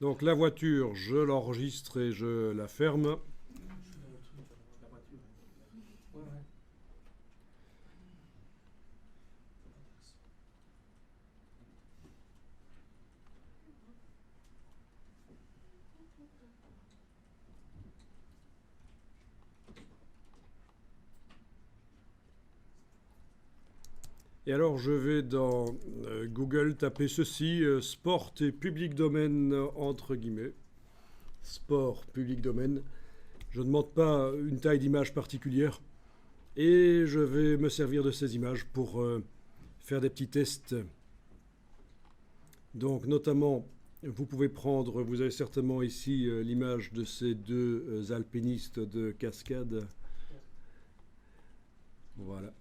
Donc la voiture, je l'enregistre et je la ferme. Et alors je vais dans Google taper ceci, sport et public domaine entre guillemets. Sport, public domaine. Je ne demande pas une taille d'image particulière. Et je vais me servir de ces images pour faire des petits tests. Donc notamment, vous pouvez prendre, vous avez certainement ici l'image de ces deux alpinistes de cascade. Voilà.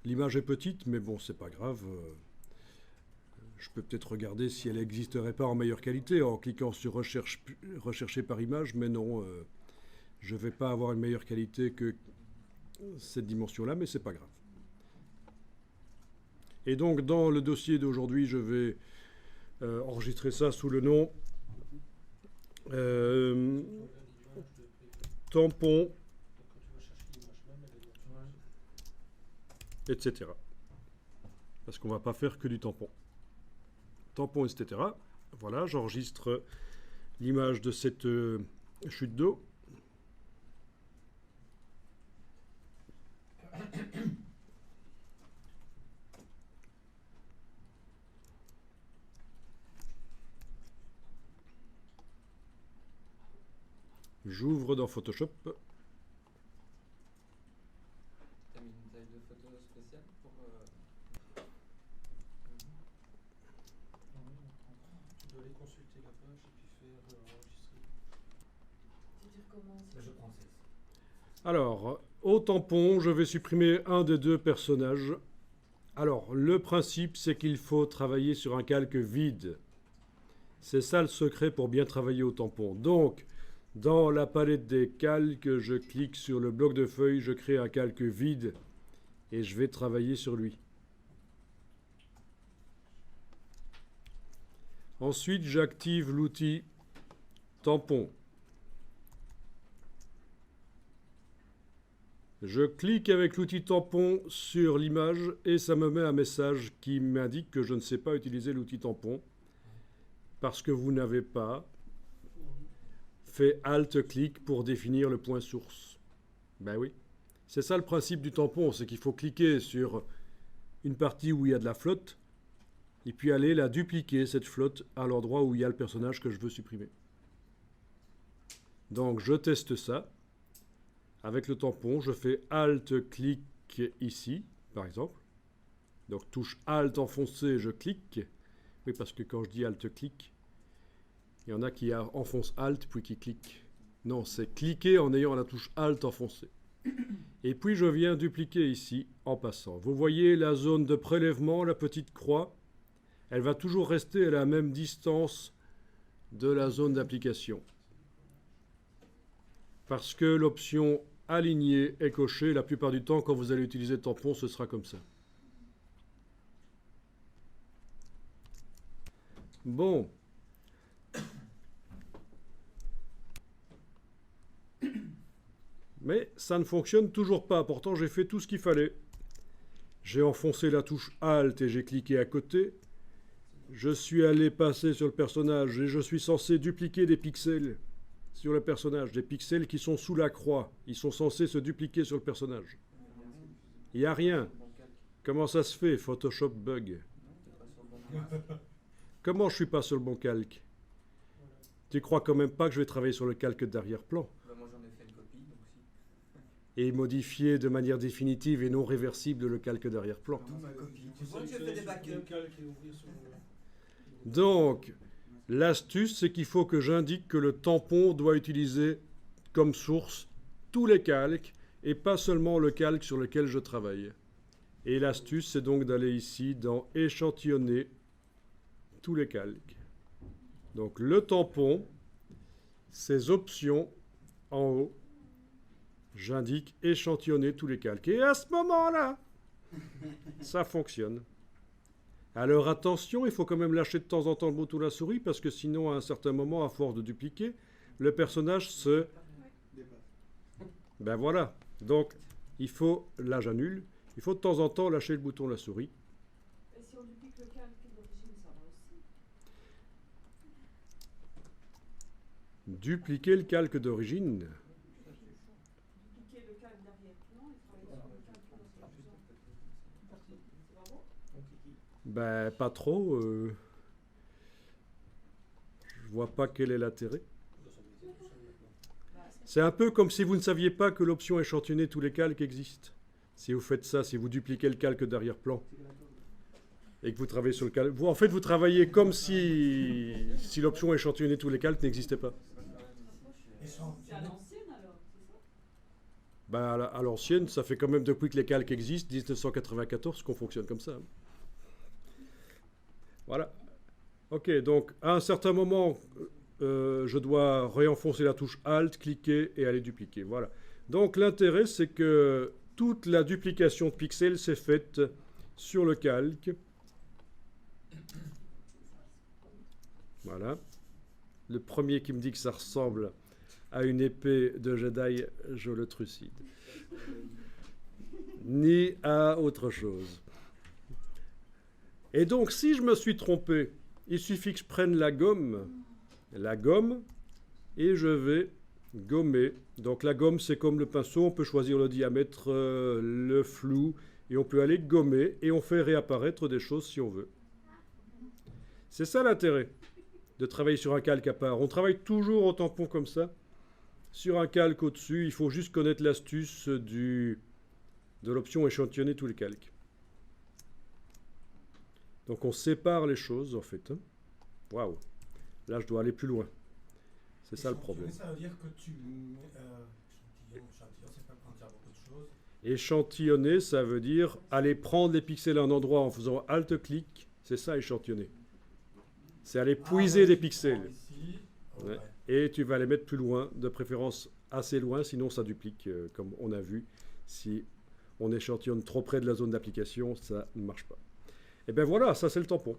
L'image est petite, mais bon, c'est pas grave. Je peux peut-être regarder si elle n'existerait pas en meilleure qualité en cliquant sur rechercher par image, mais non, je ne vais pas avoir une meilleure qualité que cette dimension-là, mais c'est pas grave. Et donc, dans le dossier d'aujourd'hui, je vais enregistrer ça sous le nom tampon, etc. Parce qu'on ne va pas faire que du tampon. Tampon, etc. Voilà, j'enregistre l'image de cette chute d'eau. J'ouvre dans Photoshop. T'as mis une taille de photo spéciale pour... Tu dois aller consulter la page et puis faire enregistrer. Tu recommences. Je prends 16. Alors, au tampon, je vais supprimer un des deux personnages. Alors, le principe, c'est qu'il faut travailler sur un calque vide. C'est ça le secret pour bien travailler au tampon. Donc, dans la palette des calques, je clique sur le bloc de feuilles, je crée un calque vide et je vais travailler sur lui. Ensuite, j'active l'outil tampon. Je clique avec l'outil tampon sur l'image et ça me met un message qui m'indique que je ne sais pas utiliser l'outil tampon parce que vous n'avez pas fait Alt-clic pour définir le point source. Ben oui. C'est ça le principe du tampon, c'est qu'il faut cliquer sur une partie où il y a de la flotte et puis aller la dupliquer, cette flotte, à l'endroit où il y a le personnage que je veux supprimer. Donc je teste ça. Avec le tampon, je fais Alt-clic ici, par exemple. Donc touche Alt enfoncé, je clique. Oui, parce que quand je dis Alt-clic, il y en a qui enfoncent Alt puis qui cliquent. Non, c'est cliquer en ayant la touche Alt enfoncée. Et puis je viens dupliquer ici en passant. Vous voyez la zone de prélèvement, la petite croix. Elle va toujours rester à la même distance de la zone d'application. Parce que l'option aligner est cochée. La plupart du temps, quand vous allez utiliser le tampon, ce sera comme ça. Bon. Mais ça ne fonctionne toujours pas. Pourtant, j'ai fait tout ce qu'il fallait. J'ai enfoncé la touche Alt et j'ai cliqué à côté. Je suis allé passer sur le personnage et je suis censé dupliquer des pixels sur le personnage. Des pixels qui sont sous la croix. Ils sont censés se dupliquer sur le personnage. Il n'y a rien. Comment ça se fait, Photoshop bug? Comment je ne suis pas sur le bon calque? Tu crois quand même pas que je vais travailler sur le calque d'arrière-plan? Moi j'en ai fait une copie, donc si. Et modifier de manière définitive et non réversible le calque d'arrière-plan. D'où ma copie. Tu Moi, je fais des backups. Donc, l'astuce, c'est qu'il faut que j'indique que le tampon doit utiliser comme source tous les calques et pas seulement le calque sur lequel je travaille. Et l'astuce, c'est donc d'aller ici dans échantillonner tous les calques. Donc, le tampon, ses options en haut, j'indique échantillonner tous les calques. Et à ce moment-là, ça fonctionne. Alors attention, il faut quand même lâcher de temps en temps le bouton de la souris parce que sinon, à un certain moment, à force de dupliquer, le personnage se... Ben voilà. Donc, il faut... Là, j'annule. Il faut de temps en temps lâcher le bouton de la souris. Et si on duplique le calque d'origine, ça va aussi. Dupliquer le calque d'origine. Dupliquer le calque d'arrière-plan et travailler sur le calque d'origine. C'est pas bon? Ben, pas trop. Je vois pas quel est l'intérêt. C'est un peu comme si vous ne saviez pas que l'option échantillonner tous les calques existe. Si vous faites ça, si vous dupliquez le calque d'arrière-plan et que vous travaillez sur le calque, en fait, vous travaillez comme si l'option échantillonner tous les calques n'existait pas. C'est à l'ancienne alors, c'est ça? Ben, à l'ancienne, ça fait quand même depuis que les calques existent, 1994, qu'on fonctionne comme ça. Hein. Voilà. Ok, donc à un certain moment, je dois réenfoncer la touche Alt, cliquer et aller dupliquer. Voilà. Donc l'intérêt, c'est que toute la duplication de pixels s'est faite sur le calque. Voilà. Le premier qui me dit que ça ressemble à une épée de Jedi, je le trucide. Ni à autre chose. Et donc, si je me suis trompé, il suffit que je prenne la gomme, et je vais gommer. Donc la gomme, c'est comme le pinceau, on peut choisir le diamètre, le flou, et on peut aller gommer, et on fait réapparaître des choses si on veut. C'est ça l'intérêt de travailler sur un calque à part. On travaille toujours au tampon comme ça. Sur un calque au-dessus, il faut juste connaître l'astuce de l'option échantillonner tous les calques. Donc on sépare les choses en fait. Waouh. Là je dois aller plus loin. C'est ça le problème. Ça veut dire que tu mets échantillon, c'est pas prendre dire beaucoup de choses. Échantillonner, ça veut dire aller prendre les pixels à un endroit en faisant Alt-clic. C'est ça échantillonner. C'est aller puiser des pixels. Ici, Ouais. Et tu vas les mettre plus loin, de préférence assez loin, sinon ça duplique, comme on a vu. Si on échantillonne trop près de la zone d'application, ça ne marche pas. Et bien voilà, ça c'est le tampon.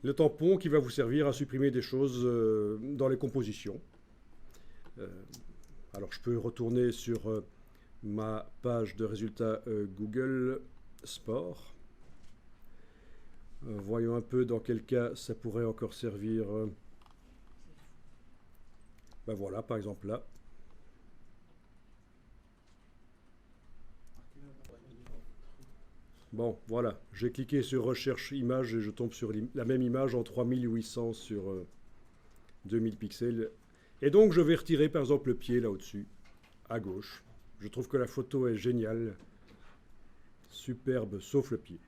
Le tampon qui va vous servir à supprimer des choses dans les compositions. Alors je peux retourner sur ma page de résultats Google Sport. Voyons un peu dans quel cas ça pourrait encore servir. Ben voilà, par exemple là. Bon, voilà, j'ai cliqué sur recherche image et je tombe sur la même image en 3800 sur 2000 pixels. Et donc je vais retirer par exemple le pied là au-dessus, à gauche. Je trouve que la photo est géniale, superbe, sauf le pied.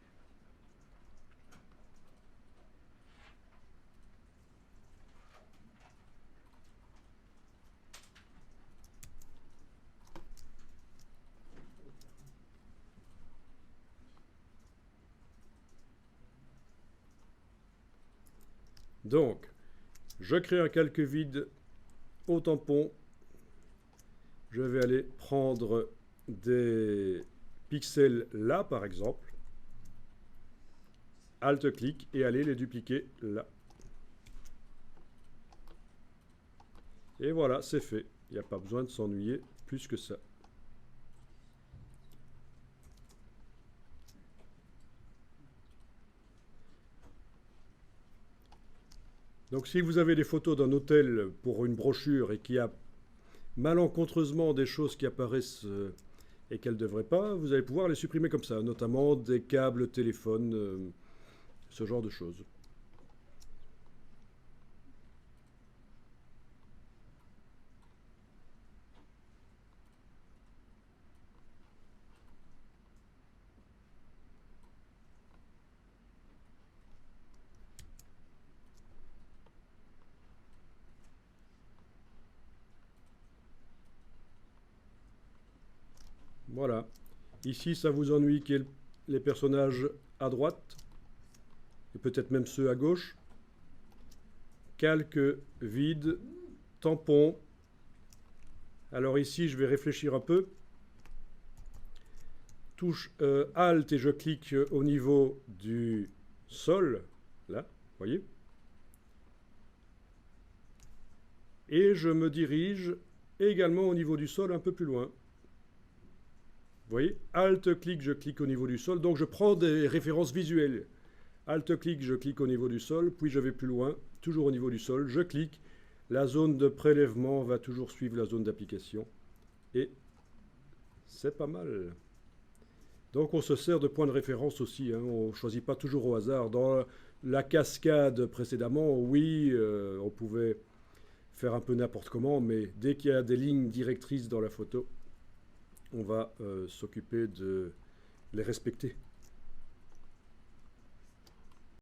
Donc, je crée un calque vide au tampon. Je vais aller prendre des pixels là, par exemple. Alt-clic et aller les dupliquer là. Et voilà, c'est fait. Il n'y a pas besoin de s'ennuyer plus que ça. Donc si vous avez des photos d'un hôtel pour une brochure et qu'il y a malencontreusement des choses qui apparaissent et qu'elles ne devraient pas, vous allez pouvoir les supprimer comme ça, notamment des câbles téléphones, ce genre de choses. Voilà. Ici, ça vous ennuie qu'il y ait les personnages à droite, et peut-être même ceux à gauche. Calque vide, tampon. Alors ici, je vais réfléchir un peu. touche Alt et je clique au niveau du sol, là, voyez. Et je me dirige également au niveau du sol un peu plus loin. Vous voyez, Alt-clic, je clique au niveau du sol. Donc je prends des références visuelles. Alt-clic, je clique au niveau du sol, puis je vais plus loin, toujours au niveau du sol. Je clique, la zone de prélèvement va toujours suivre la zone d'application. Et c'est pas mal. Donc on se sert de points de référence aussi, hein. On ne choisit pas toujours au hasard. Dans la cascade précédemment, oui, on pouvait faire un peu n'importe comment, mais dès qu'il y a des lignes directrices dans la photo, on va s'occuper de les respecter.